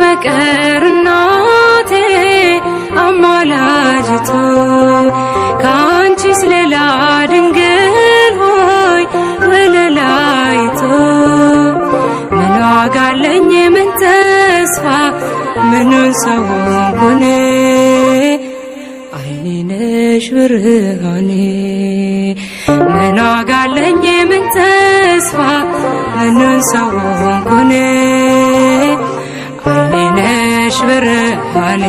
በቀር እናቴ አማላጅቱ ካንቺስ ሌላ ድንግል ሆይ ወለላይቱ ምን ዋጋ አለኝ ምን ተስፋ ምኑን ሰው ሆንኩኔ አይኔ ነሽ ብርሃኔ ምን ዋጋ አለኝ ምን ተስፋ ምኑን ሰው ሆንኩኔ አይኔ ነሽ ብርሃኔ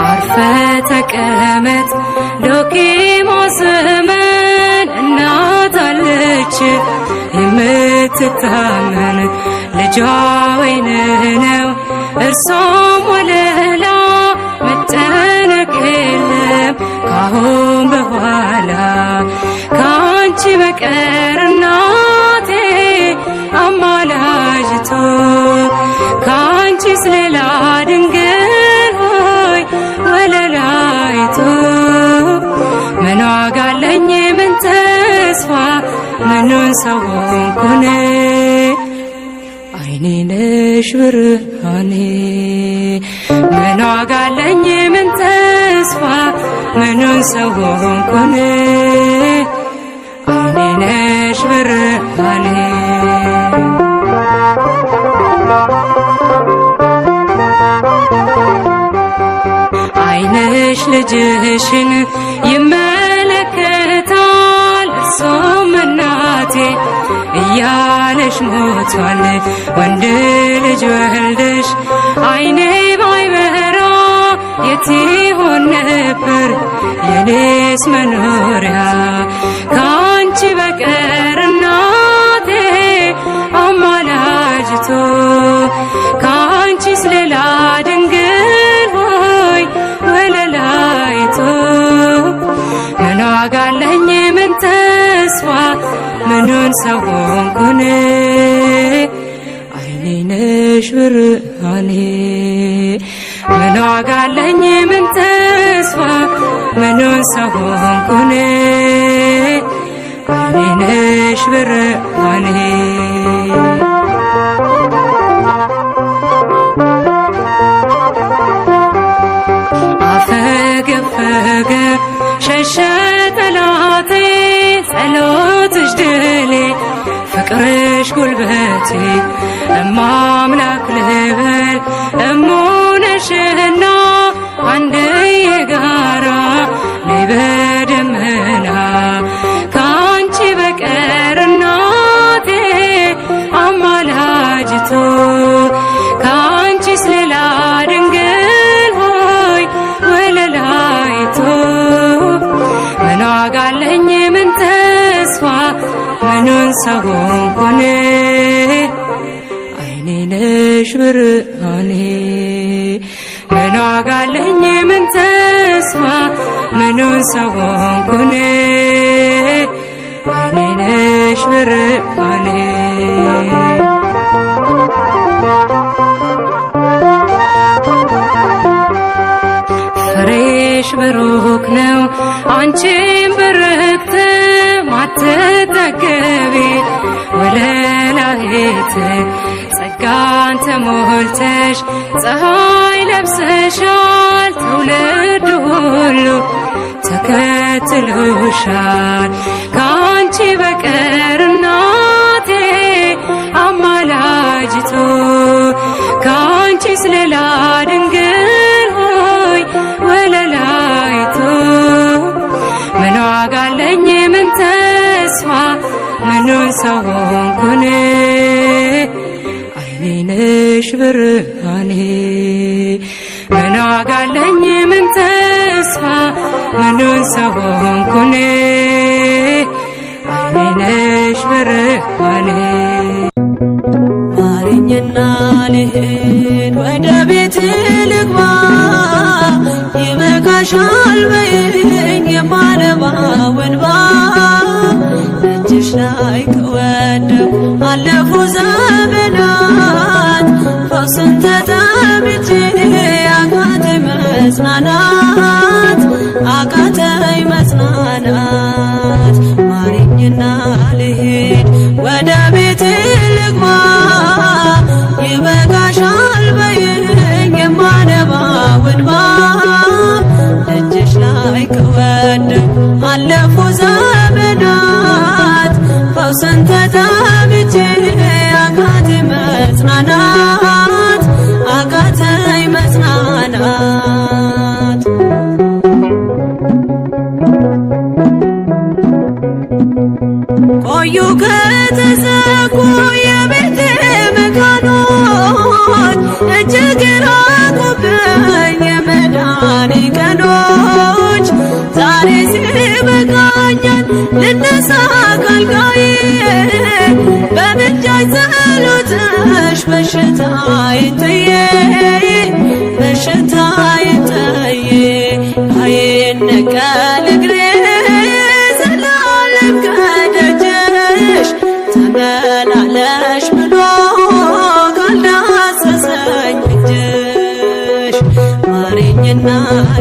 አርፈ ተቀመጥ ዶኪሞስ ዘመን እናት አለች የምትታመን ልጇ ወይንህ ነው እርሷም ወለላ መጨነቅ የለም ካሁን በኋላ ካንቺ በቀር እናቴ አማላጅቱ ካንቺስ ሌላ ድንግል ሆይ ወለላይቱ ምን ዋጋ አለኝ ምን ተስፋ ምኑን ሰው ሆንኩኔ አይኔ ነሽ ብርሃኔ ምን ዋጋ አለኝ ምን ተስፋ ምኑን ሰው ሆንኩኔ አይኔ ነሽ ብርሃኔ አይንሽ ልጅሽን ይመለከታል እርሱም እናቴ እያለሽ ሞቷል ወንድ ልጅ ወልደሽ አይኔ ባይበራ የት ይሆን ነበር የኔስ መኖሪያ ካንቺ በቀር እናቴ አማላጅቱ ካንቺስ ሌላ ድንግል ሆይ ወለላይቱ ምን ዋጋ አለኝ ምን ተስፋ ምኑን ሰው ሆንኩኔ አይኔ ነሽ ብርሃኔ ምን ዋጋ አለኝ ምን ተስፋ ምኑን ሰው ሆንኩኔ አይኔ ነሽ ብርሃኔ አፈገፈገ ሸሸ ጠላቴ ጸሎትሽ ድሌ ፍቅርሽ ጉልበቴ እማምላክ ልበል እሙነሽና አንድዬ ጋራ ነይ በደመና ካንቺ በቀር እናቴ አማላጅቱ ካንቺስ ሌላ ድንግል ሆይ ወለላይቱ ምን ዋጋ አለኝ ምን ተስፋ ምኑን ሰው ሆንኩኔ አይኔ ነሽ ብርሃኔ ምን ዋጋ አለኝ ምን ተስፋ ምኑን ሰው ሆንኩኔ አይኔ ነሽ ብርሃኔ ፍሬሽ ብሩክ ነው አንቺም ብርክት ማትጠገቢ ወለላይት ጸጋን ተሞልተሽ ፀሐይ ለብሰሻል ትውልድ ሁሉ ተከትሎሻል ካንቺ በቀር እናቴ አማላጅቱ ካንቺስ ሌላ ድንግል ሆይ ወለላይቱ ምን ዋጋ አለኝ ምን ተስፋ ምኑን ሰው ሆንኩኔ አይኔ ነሽ ብርሃኔ ምን ዋጋ አለኝ ምን ተስፋ ምኑን ሰው ሆንኩኔ አይኔ ነሽ ብርሃኔ ማረኝና ልሂድ ወደ ቤት ልግባ ይበቃሻል በይኝ የማነባው እንባ እጅሽ ላይ ከወደኩ አለፉ ዘመናት ፈውስን ተጠምቼ አቃተኝ መጽናናት አቃተኝ መጽናናት ማረኝና ልሂድ ወደ ቤት ልግባ ይበቃሻል በይኝ የማነባው እንባ እጅሽ ላይ ከወደኩ አለፉ ዘመናት ፈውስን ተጠምቼ አቃተኝ መጽናናት አቃተኝ መጽናናት ቆዩ ከተዘጉ የቤቴ መካኖች እጅግ ራቁብኝ የመዳኔ ቀኖች ዛሬ ሲበቃኛል ልነሳ ከአልጋዬ በምልጃሽ ጸሎትሽ በሽታዬን ጥዬ በሽታዬን ጥዬ አይነቀል እግሬ ዘላለም ከደጅሽ ተመላለሽ ብሎ ካልዳሰሰኝ እጅሽ ማረኝና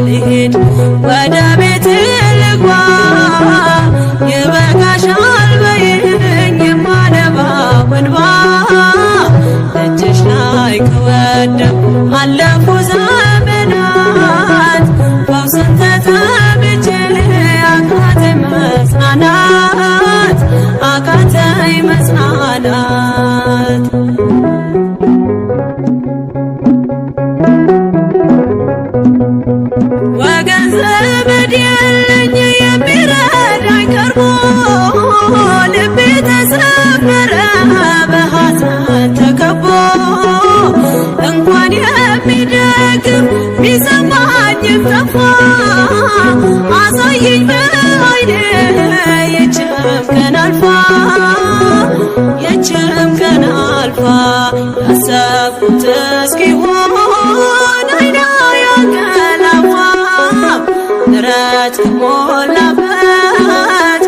ልሂድ ወደ ቤት ልግባ ይበቃሻል በይኝ የማነባው እንባ እጅሽ ላይ ከወደኩ አለፉ ዘመናት ፈውስን ተጠምቼ አቃተኝ መጽናናት አቃተኝ መጽናናት ወገን ዘመድ የለኝ የሚረዳኝ ቀርቦ ልቤ ተሰበረ በሐዘን ተከቦ እንኳን የሚደግፍ ቢሰማኝም ጠፋ አሳየኝ በዓይኔ ይህችም ቀን አልፋ ይህችም ቀን አልፋ ያሰብኩት እስኪሆን አይና ያንቀላፋ ምሕረት ከሞላበት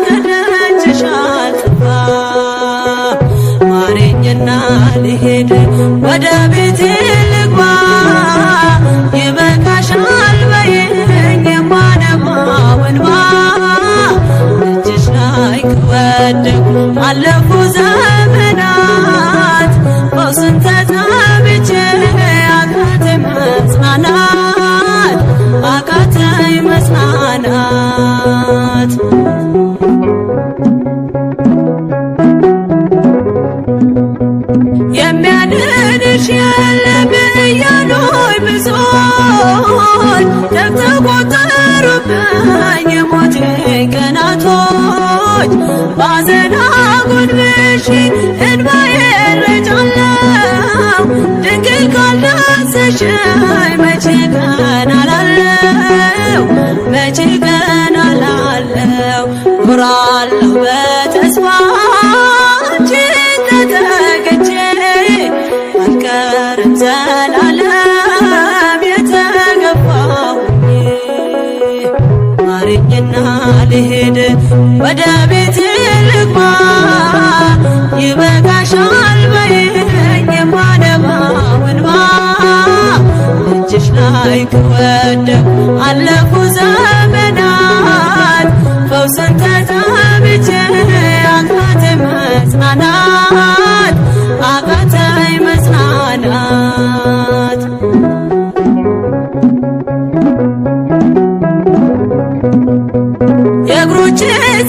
ከደጅሽ አልጠፋ ማረኝና ልሂድ ወደ ቤቴ ልግባ ይበቃሻል በይኝ የማነባው እንባ እጅሽ ላይ ከወደኩ አለፉ ዘመናት ፈውስን ተጠምቼ አቃተኝ መጽናናት አቃተኝ መጽናናት የሚያድንሽ የለም እያሉኝ ብዙዎች ተቆጠሩብኝ የሞቴ ቀናቶች ባዘን አጎንብሼ እንባዬን ረጫለሁ ድንግል ካልዳሰሽኝ መቼ ቀን አላለው መቼ ቀን አላለው ኖራለሁ በተስፋ አንቺን ተጠግቼ አልቀርም ዘላለም የተገፋሁኝ ማረኝና ልሂድ ወደ ቤት ልግባ ይበቃሻል በይኝ የማነባው እንባ እጅሽ ላይ ከወደኩ አለፉ ዘመናት ፈውስን ተጠምቼ አቃተኝ መጽናናት አቃተኝ መጽናናት የእግሮቼ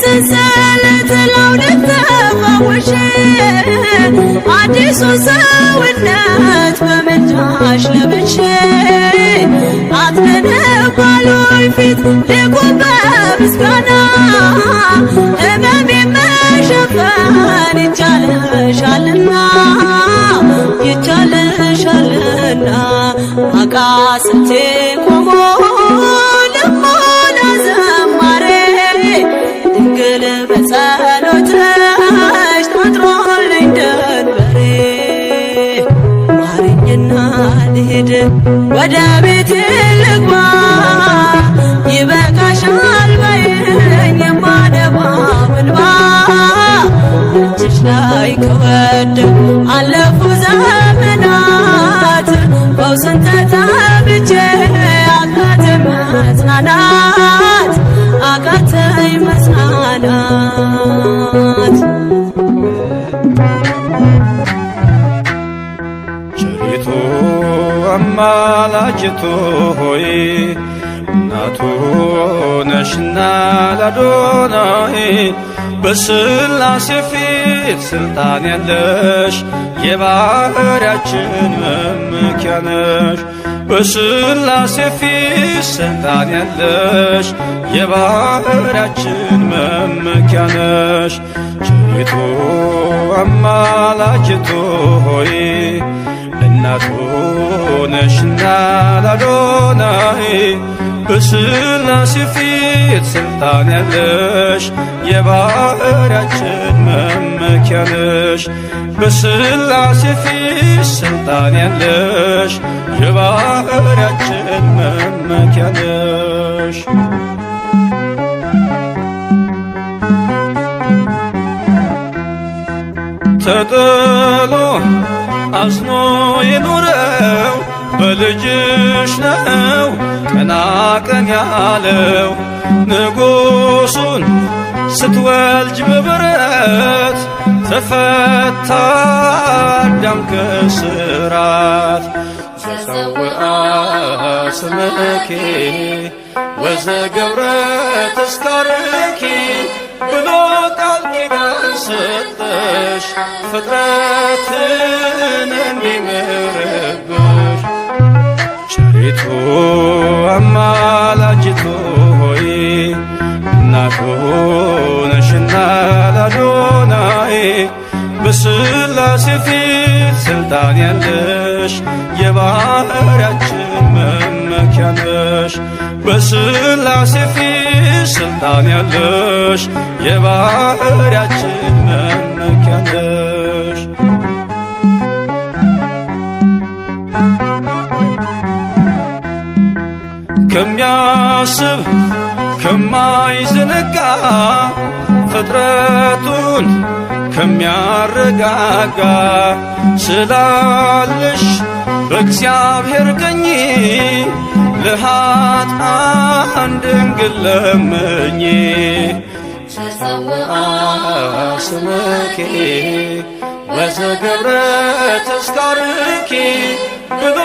ሰንሰለት ላውልቅ ተፈውሼ አዲሱን ሰውነት በምልጃሽ ለብሼ አትነነባሉኝ ፊት ልቁም በምስጋና ሕመሜን መሸፈን ይቻልሻልና ይቻልሻልና አቃስቴ ቆሞ ልሞላ ዘማሬ ድንግል በጸሎትሽ ታጥሮልኝ ደንበሬ ወደ ቤቴ ልግባ ይበቃሻል በይኝ የማነባው እንባ እጅሽ ላይ ከወደኩ አለፉ ዘመናት ፈውስን ተጠምቼ አቃተኝ መጽናናት አቃተኝ መጽናናት ቸሪቱ አማላጅቱ ሆይ እናቱ ነሽና ለአዶናይ በሥላሴ ፊት ስልጣን ያለሽ የባሕርያችን መመኪያ ነሽ። በሥላሴ ፊት ስልጣን ያለሽ የባሕርያችን መመኪያ ነሽ። ቸሪቱ አማላጅቱ ሆይ እናቱ ነሽና ለአዶናይ በሥላሴ ፊት ስልጣን ያለሽ የባሕርያችን መመኪያ ነሽ። በሥላሴ ፊት ስልጣን ያለሽ የባሕርያችን መመኪያ ነሽ። ተጥሎ አዝኖ የኖረው በልጅሽ ነው ቀና ቀን ያለው። ንጉሡን ስትወልጅ በበረት ተፈታ አዳም ከስራት። ዘጸውዐ ስምኪ ወዘገብረ ተስካርኪ ብሎ ቃል ኪዳን ሰጠሽ ፍጥረትን እንዲምርብሽ። ቸሪቱ አማላጅቱ ሆይ እናቱ ነሽና ለአዶናይ በሥላሴ ፊት ስልጣን ያለሽ የባሕርያችን መመኪያ ነሽ። በሥላሴ ፊት ስልጣን ያለሽ የባሕርያችን መመኪያ ነሽ። ከሚያስብ ከማይዘነጋ ፍጥረቱን ከሚያረጋጋ ስላለሽ በእግዚአብሔር ቀኝ ለኃጥአን ድንግል ለምኚ። ዘጸውዐ ስምኪ ወዘገብረ ተስካርኪ ብሎ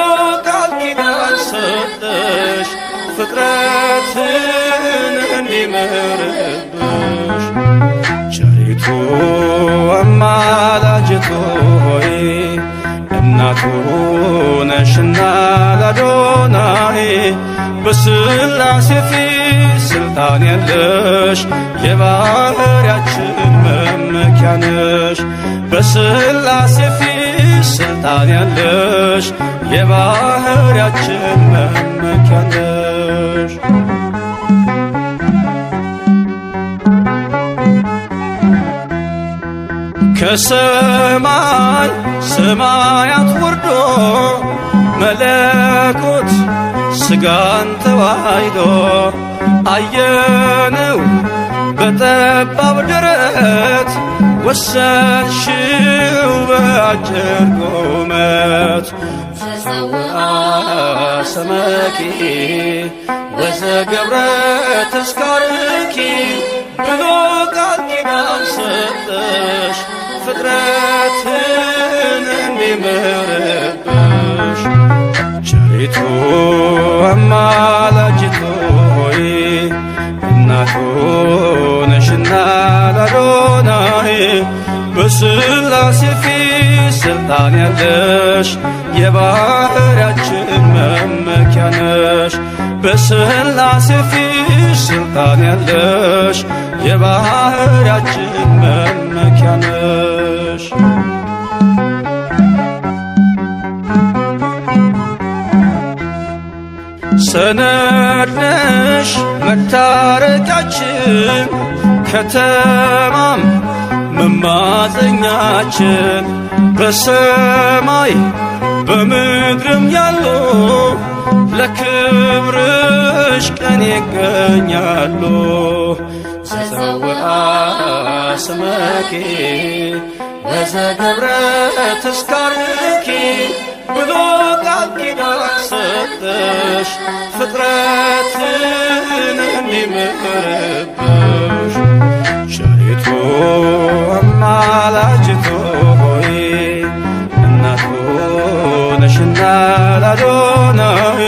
ቃል ኪዳን ሰጠሽ ፍጥረትን እንዲምርብሽ። ቸሪቱ አማላጅቱ ሆይ እናቱ ነሽና ለአዶናይ በሥላሴ ፊት ስልጣን ያለሽ የባሕርያችን መመኪያ ነሽ። በሥላሴ ፊት ስልጣን ያለሽ የባሕርያችን መመኪያ ነሽ። ከሰማይ ሰማያት ወርዶ መለኮት ሥጋን ተዋሕዶ አየነው በጠባብ ደረት ወሰንሽው በአጭር ቁመት። ዘጸውዐ ስምኪ ወዘገብረ ተስካርኪ ብሎ ቃል ኪዳን ሰጠሽ ፍጥረትን እንዲምርብሽ። ቸሪቱ አማላጅቱ ሆይ እናቱ ነሽና ለአዶናይ በሥላሴ ፊት ስልጣን ያለሽ የባሕርያችን መመኪያ ነሽ። በሥላሴ ፊት ስልጣን ያለሽ የባሕርያችን መመኪያ ነሽ። ሰነድ ነሽ መታረቂያችን ከተማም መማፀኛችን በሰማይ በምድርም ያሉ ለክብርሽ ቀን ይገኛሉ። ዘፀውአ ስመኪ ወዘገብረ ተስካርኪ ብሎ ቃል ኪዳን ሰጠሽ ፍጥረትን እንዲምርብሽ። ቸሪቱ አማላጅቱ ሆይ እናቱ ነሽና ለአዶናይ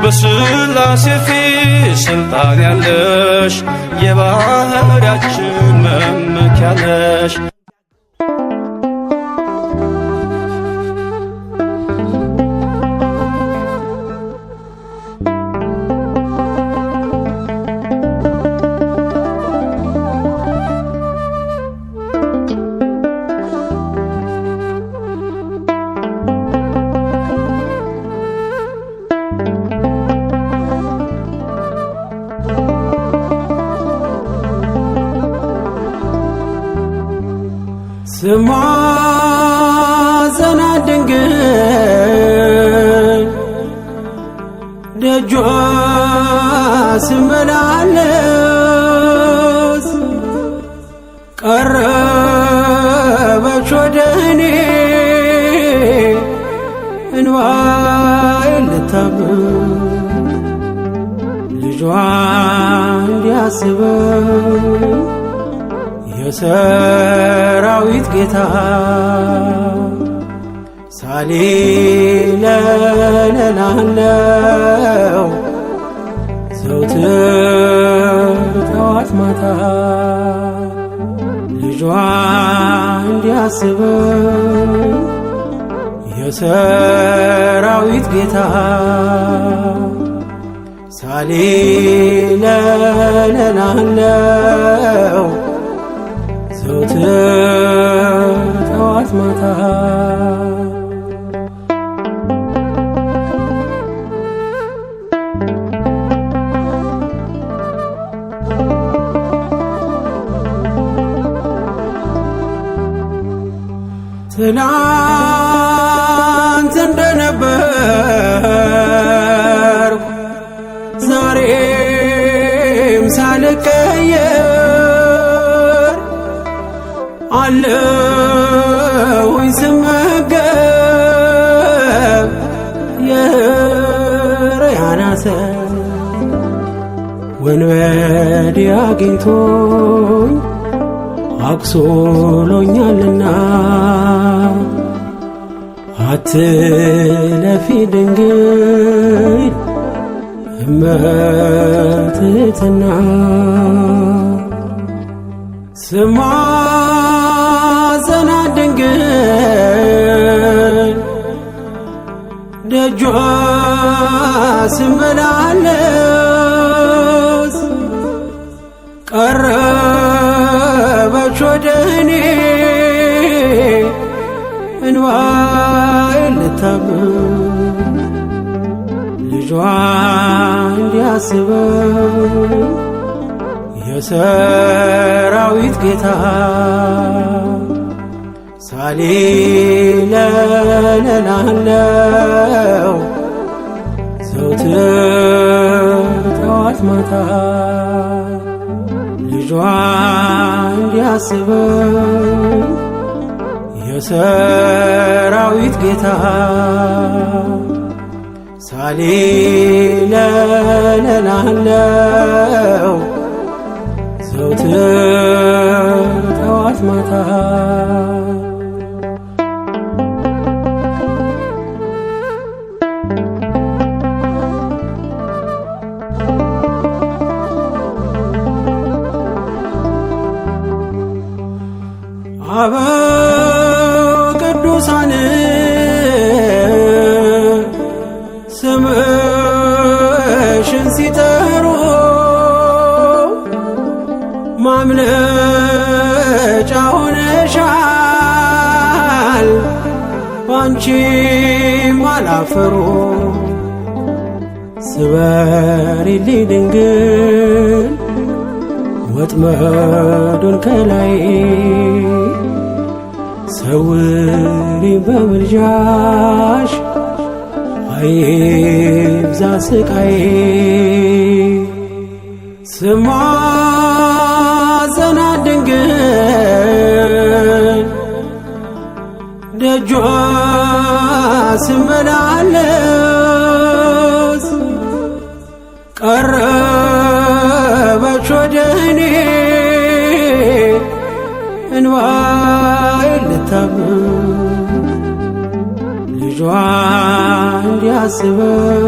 በሥላሴ ፊት ስልጣን ያለሽ የባህርያችን መመኪያ ነሽ። ስማጸናት ድንግል ደጇ ስመላለስ ቀረበች ወደ እኔ እንባዬን ልታብስ ልጇ እንዲያስበኝ የሰራዊት ጌታ ሳሊለለላለው ዘውትር ጠዋት ማታ ልጇ እንዲያስበኝ የሰራዊት ጌታ ሳሊለለላለው ዘውትር ጠዋት ማታ ትናንት እንደነበርኩ ዛሬም ሳልቀየር አለሁኝ ስመገብ የሕርያን አሰር ወንበዴ አግኝቶኝ አቁስሎኛልና አትለፊ ድንግል እመትሕትና ስማጸናት ድንግል ደጇ ስመላለስ ቀረበች ወደ እኔ እንባዬን ልታብስ ልጇ እንዲያስበኝ የሰራዊት ጌታ ሳሊለለላለው ዘውትር ጠዋት ማታ ልጇ እንዲያስበኝ የሰራዊት ጌታ ሳሊለለላለው ዘውትር ጠዋት ማታ አበው ቅዱሳን ስምሽን ሲጠሩ ማምለጫ ሆነሻል ባንቺም አላፈሩ ስበሪልኝ ድንግል ወጥመዱን ከላይ ሰውሪኝ በምልጃሽ አይብዛ ስቃዬ ስማጸናት ድንግል ደጇ ስመላለስ ቀረበች ወደኔ እንባዬን ልታብስ ልጇ እንዲያስበኝ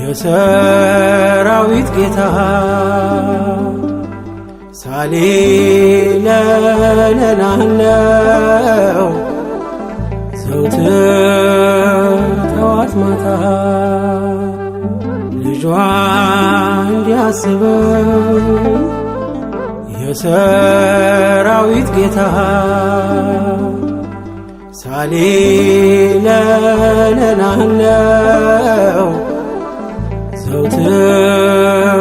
የሰራዊት ጌታ ሳሌለለናለው ዘውትር ጠዋት ማታ ልጇ እንዲያስበኝ የሰራዊት ጌታ ሳሌለለናለው ዘውትር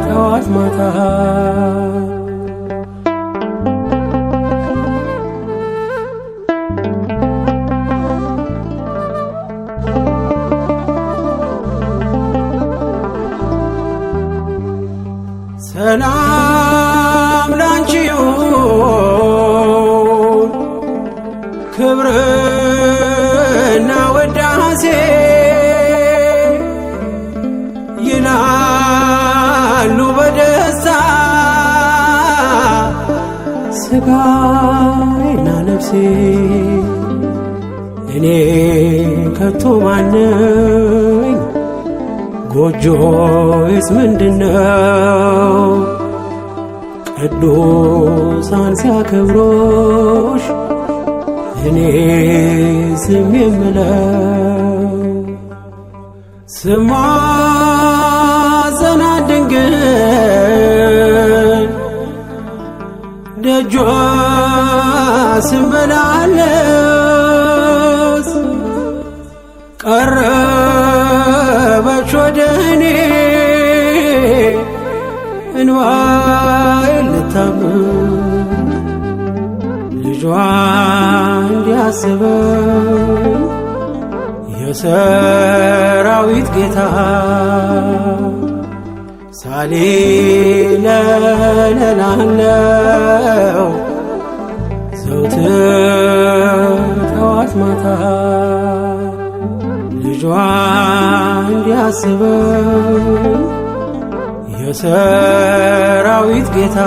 ጠዋት ማታ ሰላም ላንቺ ይሁን ክብርና ውዳሴ ይላሉ በደስታ ሥጋዬና ነፍሴ እኔ ከቶ ማነኝ ጎጆዬስ ምንድነው ቅዱሳን ሲያከብሮሽ እኔ ዝም የምለው ስማጸናት ድንግል ደጇ ስመላለስ ቀረበች ወደኔ እንባዬን ልታብስ ልጇ እንዲያስበኝ የሰራዊት ጌታ ሳሌለለናለው ዘውትር ጠዋት ማታ ልጇ እንዲያስበኝ የሰራዊት ጌታ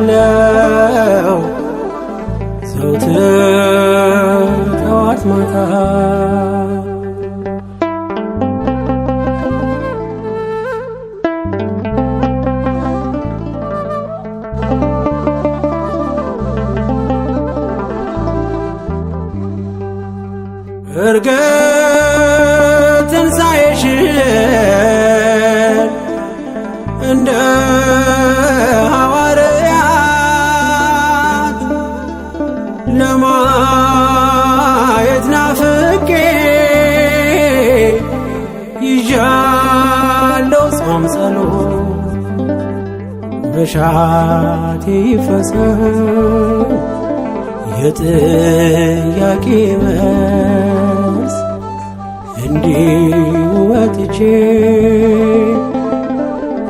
ሳሌለለናለው ዘውትር ጠዋት ማታ እርግጥ ትንሣኤሽን እንደ ሐዋርያት ለማየት ናፍቄ ይዣለሁ ጾም ጸሎት መሻቴ ይፈጸም የጥያቄ መልስ እንዲሁ ወጥቼ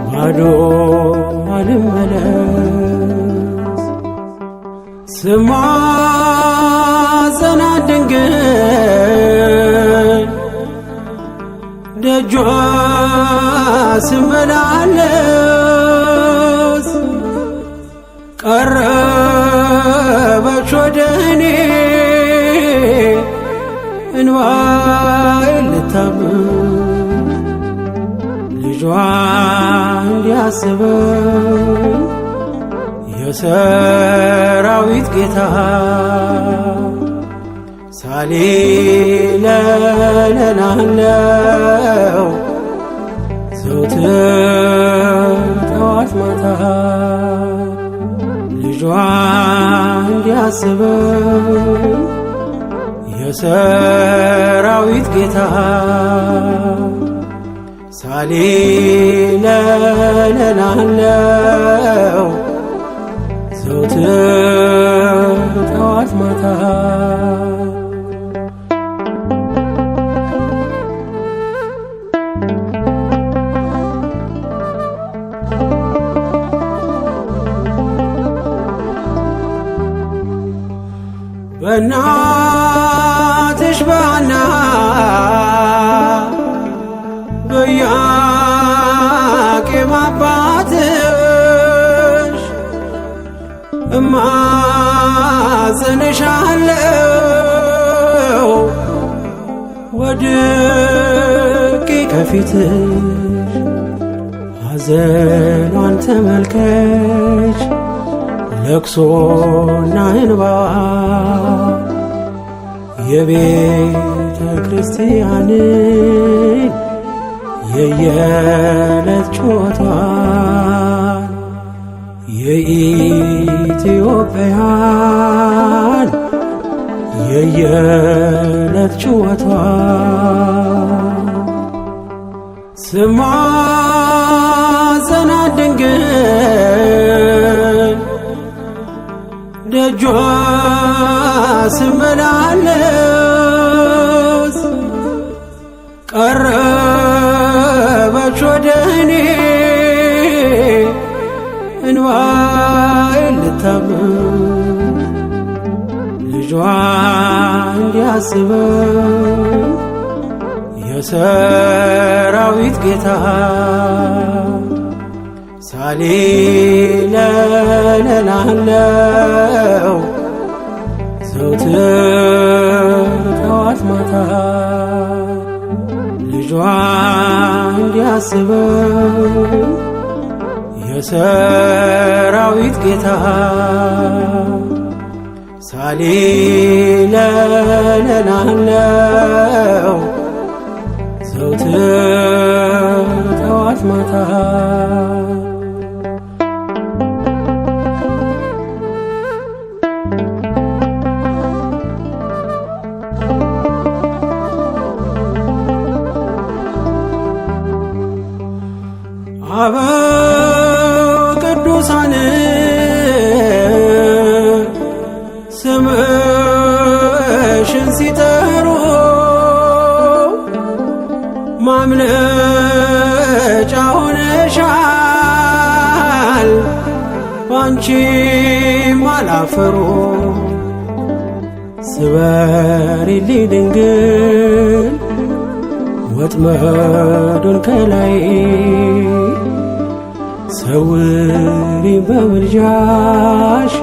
ባዶ አልመለስ ስማጸናት ድንግል ደጇ ስመላለስ ቀረበች ወደኔ እንባዬን ልታብስ ልጇ እንዲያስበኝ የሰራዊት ጌታ ሳሌለለናለው ዘውትር ጠዋት ማታ ልጇ እንዲያስበኝ የሰራዊት ጌታ ሳሊለለላለው ዘውትር ጠዋት ማታ በእናትሽ በሐና በኢያቄም አባትሽ እማጸንሻለሁ ወድቄ ከፊትሽ ሐዘኗን ተመልከች ለቅሶና እንባ የቤተ ክርስቲያንን የየዕለት ጩኸቷን የኢትዮጵያን የየዕለት ጩኸቷን ስማጸናት ድንግል ደጇ ስመላለስ ቀረበች ወደ እኔ እንባዬን ልታብስ ልጇ እንዲያስበኝ የሰራዊት ጌታ ሳሊለለላለው ዘውትር ጠዋት ማታ ልጇ እንዲያስበኝ የሰራዊት ጌታ ሳሊለለላለው ዘውትር ጠዋት ማታ አበው ቅዱሳን ስምሽን ሲጠሩ ማምለጫ ሆነሻል ባንቺም አላፈሩ ስበሪልኝ ድንግል ወጥመዱን ከላይ ሰውሪኝ በምልጃሽ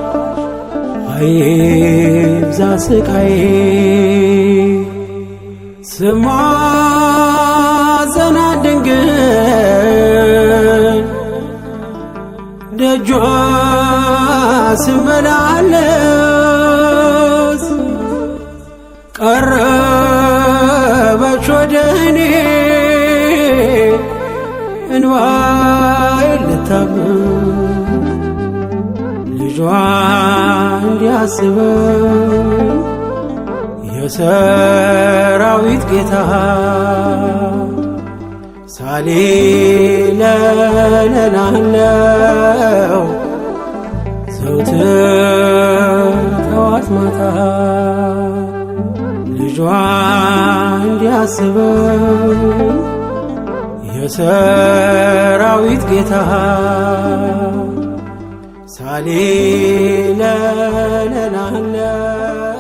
አይብዛ ስቃይ ስማጸናት ድንግል ደጇ ስመላለስ ቀረበች ወደ እኔ እንባዬን ልታብስ ልጇ እንዲያስበኝ የሰራዊት ጌታ ሳሊለለላለው ዘውትር ጠዋት ማታ ልጇ እንዲያስበኝ የሰራዊት ጌታ ሳሊለለላለው